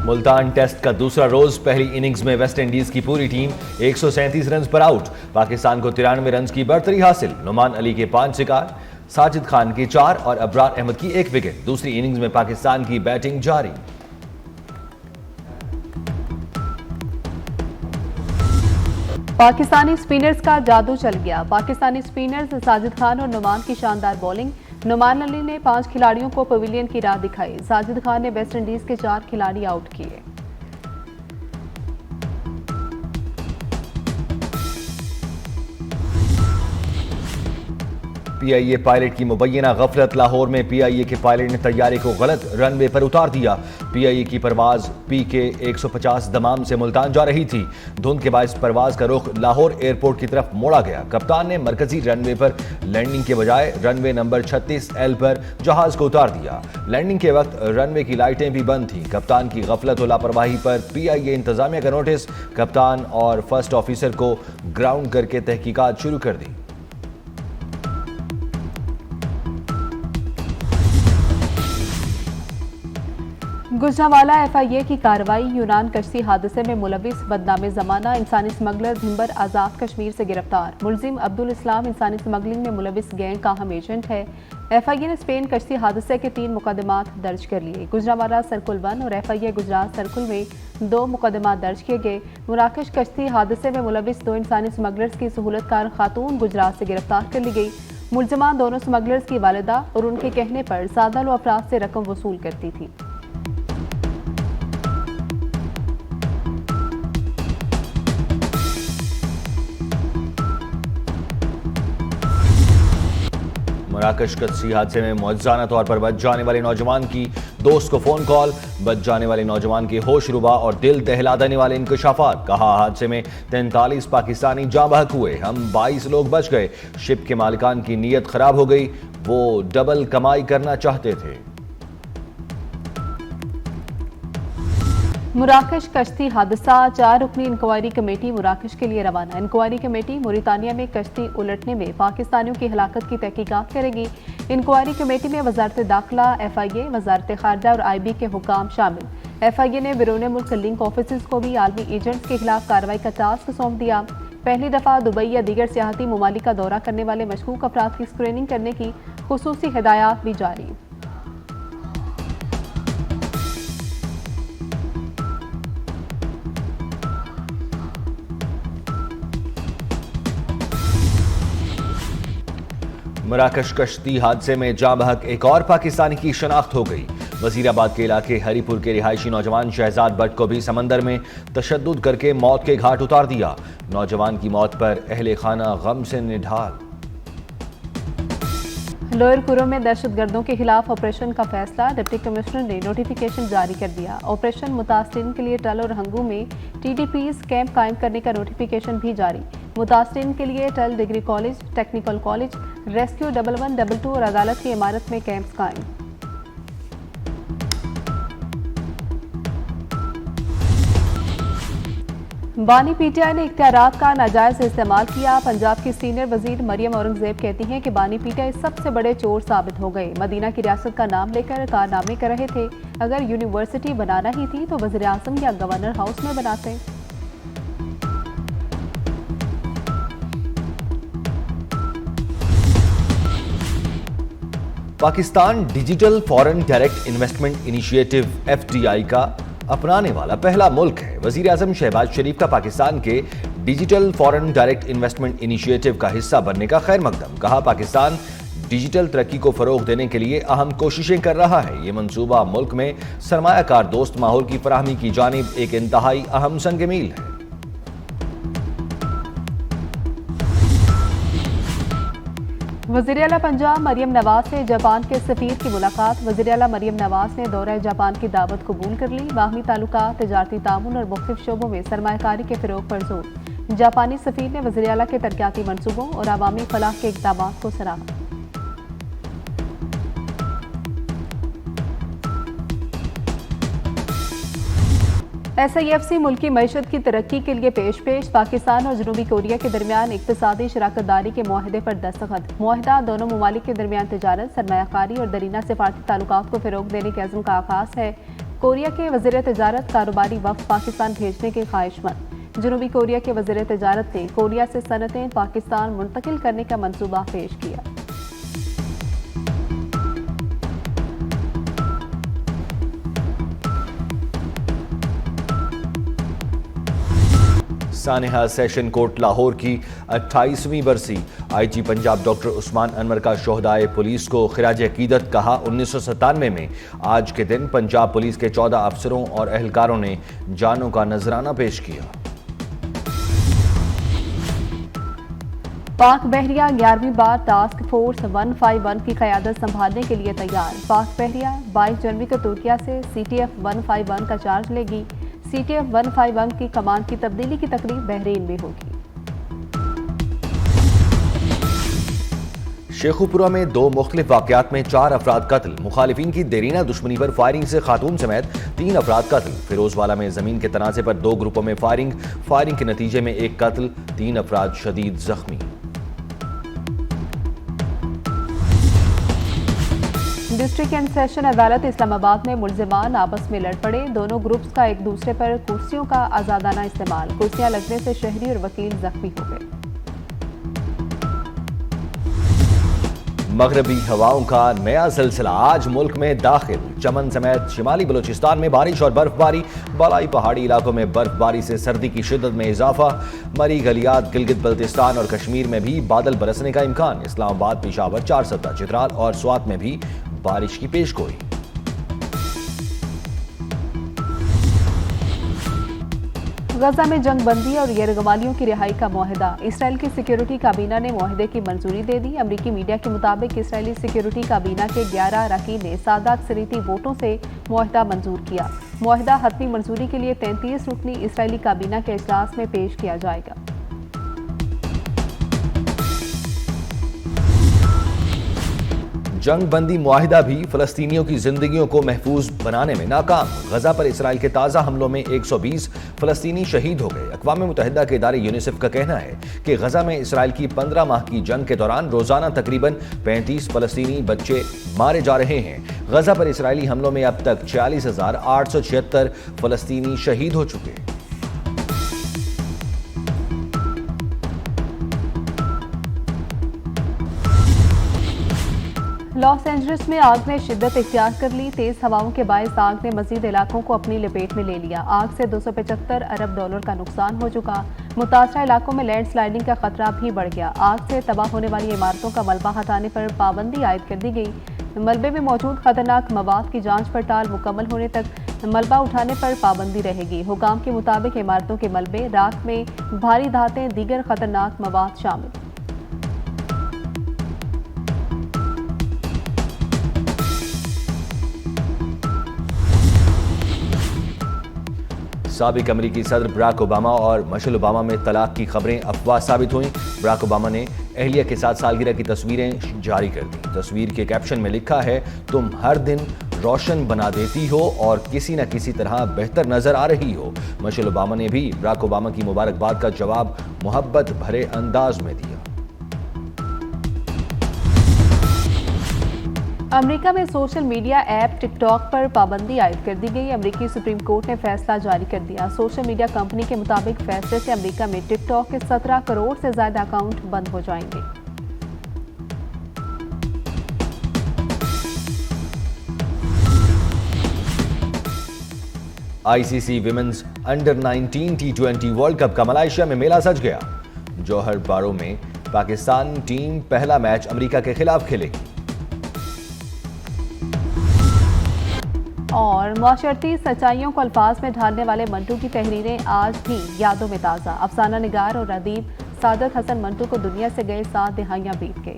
Multan test का दूसरा रोज पहली इनिंग्स में वेस्ट इंडीज की पूरी टीम 137 रन पर आउट। पाकिस्तान को 93 रन की बढ़तरी हासिल। नुमान अली के 5 शिकार, साजिद खान की 4 और अबरार अहमद की 1 विकेट। दूसरी इनिंग्स में पाकिस्तान की बैटिंग जारी। पाकिस्तानी स्पिनर्स का जादू चल गया। पाकिस्तानी स्पिनर्स साजिद खान और नुमान की शानदार बॉलिंग। नुमान अली ने 5 खिलाड़ियों को पवेलियन की राह दिखाई। साजिद खान ने वेस्ट इंडीज के 4 खिलाड़ी आउट किए। पीआईए पायलट की मुबैना गफलत। लाहौर में पीआईए के पायलट ने तैयारे को गलत रनवे पर उतार दिया। पीआईए की परवाज पीके 150 दमाम से मुल्तान जा रही थी। धुंध के बायस परवाज का रुख लाहौर एयरपोर्ट की तरफ मोड़ा गया। कप्तान ने मरकजी रनवे पर लैंडिंग के बजाय रनवे नंबर 36L पर जहाज को उतार दिया। लैंडिंग के वक्त रनवे की लाइटें भी बंद थीं। कप्तान की गफलत और लापरवाही पर पीआईए इंतजामिया का नोटिस। कप्तान और फर्स्ट ऑफिसर को ग्राउंड करके तहकीकात शुरू कर दी। गुजरांवाला एफआईए की कार्रवाई। यूनान कश्ती हादसे में मुलविस बदनामे जमाना इंसानी स्मगलर धिम्बर आजाद कश्मीर से गिरफ्तार। मुलजिम अब्दुल इस्लाम इंसानी स्मगलिंग में मुलविस गैंग का अहम एजेंट है। एफआईए ने स्पेन कश्ती हादसे के 3 मुकदमात दर्ज कर लिए। गुजरांवाला सर्कुल 1 और एफआईए गुजरात सर्कुल में 2 मुकदमात दर्ज किए गए। मुराकश कश्ती हादसे में मुलविस 2 इंसानी स्मगलर्स की सहूलतकार खातून गुजरात से गिरफ्तार कर ली गई। मुलजमान दोनों स्मगलर्स की वालिदा और उनके कहने पर सादा लो अफराद से रकम वसूल करती थी। मराकश कश्ती हादसे में मौजूदा तौर पर बच जाने वाले नौजवान की दोस्त को फोन कॉल। बच जाने वाले नौजवान के होश रुबा और दिल दहला देने वाले इंकशाफात। कहा, हादसे में 43 पाकिस्तानी जाँ बहक हुए, हम 22 लोग बच गए। शिप के मालिकान की नीयत खराब हो गई, वो डबल कमाई करना चाहते थे। मुराकश कश्ती हादसा। 4 रुकनी इंक्वायरी कमेटी मुराकश के लिए रवाना। इंक्वायरी कमेटी मोरितानिया में कश्ती उलटने में पाकिस्तानियों की हलाकत की तहकीकात करेगी। इंक्वायरी कमेटी में वजारत दाखिला, एफआईए, वजारत खारजा और आईबी के हुकाम शामिल। एफआईए ने बैरून मुल्क लिंक ऑफिस को भी आलमी एजेंट्स के खिलाफ कार्रवाई का टास्क सौंप दिया। पहली दफा दुबई या दीगर सियाहती ममालिक का दौरा करने वाले मशकूक अफराद की स्क्रीनिंग करने की खुसूसी हिदायत भी जारी। मराकश कश्ती हादसे में जाँ बहक एक और पाकिस्तानी की शनाख्त हो गई। वजीराबाद के इलाके हरीपुर के रिहायशी नौजवान शहजाद भट्ट को भी समंदर में तशद्दुद करके मौत के घाट उतार दिया। नौजवान की मौत पर अहले खाना गम से निढाल। लोअर कुरो में दहशतगर्दों के खिलाफ ऑपरेशन का फैसला। डिप्टी कमिश्नर ने नोटिफिकेशन जारी कर दिया। ऑपरेशन मुतासरीन के लिए टल और हंगू में टीडीपीज कैंप कायम करने का नोटिफिकेशन भी जारी। मुतासरीन के लिए टल degree college, technical college, rescue 1122 और अदालत की इमारत में कैंप्स कायम। बानी पीटीआई ने इख्तियारात का नाजायज इस्तेमाल किया। पंजाब की सीनियर वजीर मरियम औरंगजेब कहती हैं कि बानी पीटीआई सबसे बड़े चोर साबित हो गए। मदीना की रियासत का नाम लेकर कारनामे कर रहे थे। अगर यूनिवर्सिटी बनाना ही थी तो वज़ीर आज़म या गवर्नर हाउस में बनाते। Pakistan digital foreign direct investment initiative FDI का अपनाने वाला पहला मुल्क है। वजीर आजम शहबाज शरीफ का पाकिस्तान के digital foreign direct investment initiative का हिस्सा बनने का खैर मकदम। कहा, पाकिस्तान डिजिटल तरक्की को फरोग देने के लिए अहम कोशिशें कर रहा है। ये मंसूबा मुल्क में सरमायाकार दोस्त माहौल की फराहमी की जानिब एक इंतहाई अहम संग मील है। वज़ीर आला पंजाब मरियम नवाज से जापान के सफीर की मुलाकात। वज़ीर आला मरियम नवाज ने दौरा जापान की दावत कबूल कर ली। बाहमी ताल्लुकात, तिजारती ताउन और मुख्तलिफ शोबों में सरमायाकारी के फ़रोग पर जोर। जापानी सफीर ने वज़ीर आला के तरक्याती मनसूबों और अवामी फलाह के इक़दामात को सराहा। SIFC मुल्की मईशत की तरक्की के लिए पेश पाकिस्तान और जनूबी कोरिया के दरमियान इक़्तिसादी शराकतदारी के मुआहदे पर दस्तखत। मुआहदा दोनों ममालिक के दरमियान तिजारत, सरमायाकारी और दरीना सिफारती ताल्लुकात को फ़रोग देने के अज़्म का आगाज़ है। कोरिया के वज़ीर तिजारत कारोबारी वफ़द पाकिस्तान भेजने के ख्वाहिशमंद। जनूबी कोरिया के वज़ीर तिजारत ने कोरिया से सनतें पाकिस्तान मुंतकिल करने का मंसूबा पेश किया। सानेहा सेशन कोर्ट लाहौर की 28वीं बरसी। आईजी पंजाब डॉक्टर उस्मान अनवर का शोहदाए पुलिस को खिराज अकीदत कहा। 1997 में आज के दिन पंजाब पुलिस के 14 अफसरों और अहलकारों ने जानों का नजराना पेश किया। पाक बहरिया 11वीं बार टास्क फोर्स 151 की क़यादत संभालने के लिए तैयार। पाक बहरिया 22 जनवरी को तुर्किया से CTF 151 का चार्ज लेगी। CTF 151 की कमान की तब्दीली की तकरीब बहरीन में होगी। शेखुपुरा में 2 मुख्तलिफ वाक़यात में 4 अफराद कत्ल। मुखालिफिन की देरीना दुश्मनी पर फायरिंग से खातून समेत 3 अफराद कत्ल। फिरोजवाला में जमीन के तनाज़े पर 2 ग्रुपों में फायरिंग के नतीजे में 1 कत्ल, 3 अफराद शदीद जख्मी। डिस्ट्रिक्ट एंड सेशन अदालत इस्लामाबाद में मुल्जिमान आपस में लड़ पड़े। दोनों ग्रुप्स का एक दूसरे पर कुर्सियों का आजादाना इस्तेमाल। कुर्सियां लगने से शहरी और वकील जख्मी हो गए। मगरबी हवाओं का नया सिलसिला आज मुल्क में दाखिल। चमन समेत शिमाली बलूचिस्तान में बारिश और बर्फबारी। बालाई पहाड़ी इलाकों में बर्फबारी से सर्दी की शिद्दत में इजाफा। मरी गलियात गिलगित बल्तिस्तान और कश्मीर में भी बादल बरसने का इम्कान। इस्लामाबाद, पेशावर, 4 सतह, चित्राल और स्वात में भी बारिश की पेशगोई। गजा में जंग बंदी और यरगमालियों की रिहाई का मुआहदा। इसराइल की सिक्योरिटी काबीना ने मुआहदे की मंजूरी दे दी। अमरीकी मीडिया के मुताबिक इसराइली सिक्योरिटी काबीना के 11 अरकान ने सादात सरीती वोटों से मुआहदा मंजूर किया। मुआहदा हतमी मंजूरी के लिए 33 रुकनी इसराइली काबीना के इजलास में पेश किया जाएगा। जंग बंदी मुआहिदा भी फलस्तीनियों की जिंदगियों को महफूज बनाने में नाकाम। गजा पर इसराइल के ताज़ा हमलों में 120 फलस्तीनी शहीद हो गए। अक़वाम मुत्तहिदा के इदारे यूनिसेफ का कहना है कि गजा में इसराइल की 15 माह की जंग के दौरान रोजाना तकरीबन 35 फलस्तीनी बच्चे मारे जा रहे हैं। गजा पर इसराइली हमलों में अब तक 46,876 फलस्तीनी शहीद हो चुके हैं। लॉस एंजलिस में आग ने शिद्दत इख्तियार कर ली। तेज हवाओं के बायस आग ने मजीद इलाकों को अपनी लपेट में ले लिया। आग से $275 अरब का नुकसान हो चुका। मुतासरा इलाकों में लैंडस्लाइडिंग का खतरा भी बढ़ गया। आग से तबाह होने वाली इमारतों का मलबा हटाने पर पाबंदी आयद कर दी गई। मलबे में मौजूद खतरनाक मवाद की जांच पड़ताल मुकम्मल होने तक मलबा उठाने पर पाबंदी रहेगी। हुकाम के मुताबिक इमारतों के मलबे, राख में भारी धातें, दीगर खतरनाक मवाद शामिल। साबिक अमरीकी सदर बराक ओबामा और मिशेल ओबामा में तलाक की खबरें अफवाह साबित हुई। बराक ओबामा ने अहलिया के साथ सालगिरह की तस्वीरें जारी कर दी। तस्वीर के कैप्शन में लिखा है, तुम हर दिन रोशन बना देती हो और किसी न किसी तरह बेहतर नजर आ रही हो। मिशेल ओबामा ने भी बराक ओबामा की मुबारकबाद का जवाब मोहब्बत भरे अंदाज में दिया। अमेरिका में सोशल मीडिया ऐप टिकटॉक पर पाबंदी आयद कर दी गई। अमेरिकी सुप्रीम कोर्ट ने फैसला जारी कर दिया। सोशल मीडिया कंपनी के मुताबिक फैसले से अमेरिका में टिकटॉक के 17 करोड़ से ज्यादा अकाउंट बंद हो जाएंगे। ICC women's under 19 T20 world cup का मलेशिया में मेला सज गया। जौहर बारो में पाकिस्तान टीम पहला मैच अमेरिका के खिलाफ खेलेगी। और माशरती सच्चाइयों को अल्फाज में ढालने वाले मंटू की तहरीरें आज भी यादों में ताज़ा। अफसाना निगार और अदीब सादत हसन मंटू को दुनिया से गए 7 दिहाइयां बीत गई।